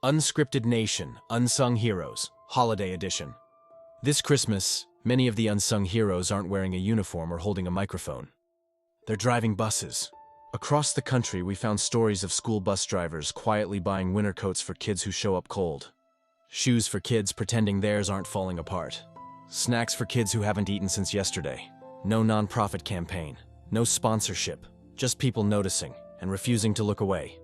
Unscripted Nation, Unsung Heroes, Holiday Edition. This Christmas, many of the unsung heroes aren't wearing a uniform or holding a microphone. They're driving buses. Across the country, we found stories of school bus drivers quietly buying winter coats for kids who show up cold. Shoes for kids pretending theirs aren't falling apart. Snacks for kids who haven't eaten since yesterday. No nonprofit campaign. No sponsorship. Just people noticing and refusing to look away.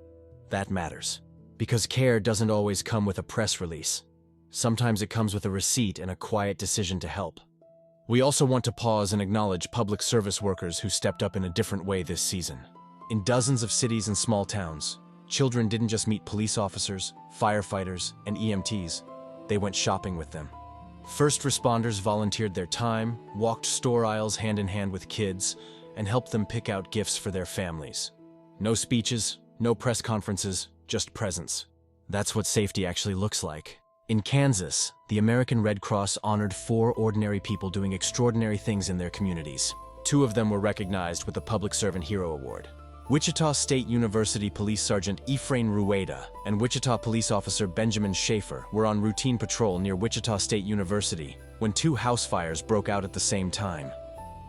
That matters. Because care doesn't always come with a press release. Sometimes it comes with a receipt and a quiet decision to help. We also want to pause and acknowledge public service workers who stepped up in a different way this season. In dozens of cities and small towns, children didn't just meet police officers, firefighters, and EMTs. They went shopping with them. First responders volunteered their time, walked store aisles hand in hand with kids, and helped them pick out gifts for their families. No speeches, no press conferences, just presence. That's what safety actually looks like. In Kansas, the American Red Cross honored 4 ordinary people doing extraordinary things in their communities. 2 of them were recognized with the Public Servant Hero Award. Wichita State University Police Sergeant Efrain Rueda and Wichita Police Officer Benjamin Schaefer were on routine patrol near Wichita State University when 2 house fires broke out at the same time.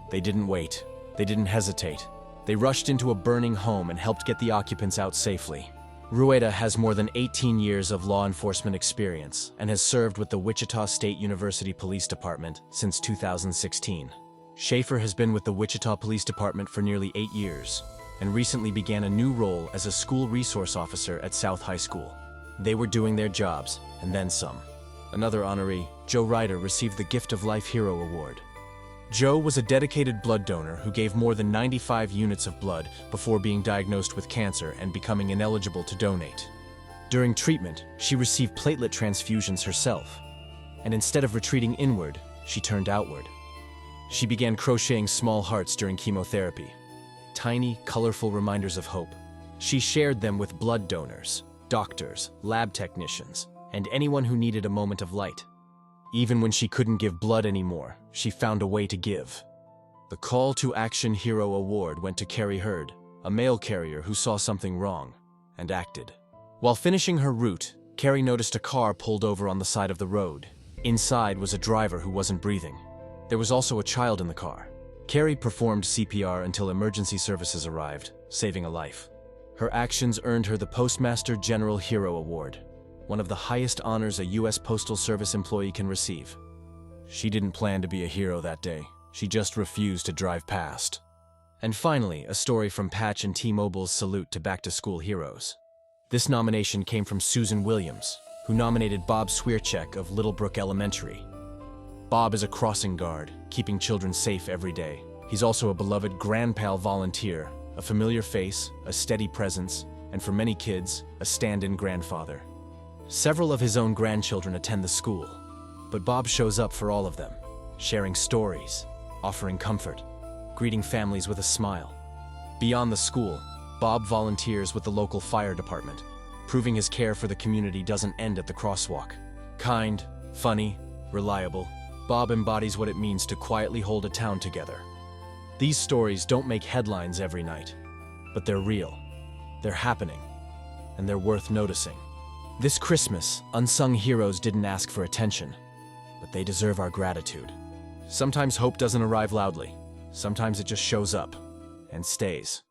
They didn't wait. They didn't hesitate. They rushed into a burning home and helped get the occupants out safely. Rueda has more than 18 years of law enforcement experience and has served with the Wichita State University Police Department since 2016. Schaefer has been with the Wichita Police Department for nearly 8 years and recently began a new role as a school resource officer at South High School. They were doing their jobs, and then some. Another honoree, Joe Ryder, received the Gift of Life Hero Award. Joe was a dedicated blood donor who gave more than 95 units of blood before being diagnosed with cancer and becoming ineligible to donate. During treatment, she received platelet transfusions herself, and instead of retreating inward, she turned outward. She began crocheting small hearts during chemotherapy. Tiny, colorful reminders of hope. She shared them with blood donors, doctors, lab technicians, and anyone who needed a moment of light. Even when she couldn't give blood anymore, she found a way to give. The Call to Action Hero Award went to Carrie Hurd, a mail carrier who saw something wrong and acted. While finishing her route, Carrie noticed a car pulled over on the side of the road. Inside was a driver who wasn't breathing. There was also a child in the car. Carrie performed CPR until emergency services arrived, saving a life. Her actions earned her the Postmaster General Hero Award, one of the highest honors a U.S. Postal Service employee can receive. She didn't plan to be a hero that day. She just refused to drive past. And finally, a story from Patch and T-Mobile's salute to back-to-school heroes. This nomination came from Susan Williams, who nominated Bob Swierczek of Littlebrook Elementary. Bob is a crossing guard, keeping children safe every day. He's also a beloved GrandPal volunteer, a familiar face, a steady presence, and for many kids, a stand-in grandfather. Several of his own grandchildren attend the school, but Bob shows up for all of them, sharing stories, offering comfort, greeting families with a smile. Beyond the school, Bob volunteers with the local fire department, proving his care for the community doesn't end at the crosswalk. Kind, funny, reliable, Bob embodies what it means to quietly hold a town together. These stories don't make headlines every night, but they're real, they're happening, and they're worth noticing. This Christmas, unsung heroes didn't ask for attention, but they deserve our gratitude. Sometimes hope doesn't arrive loudly. Sometimes it just shows up and stays.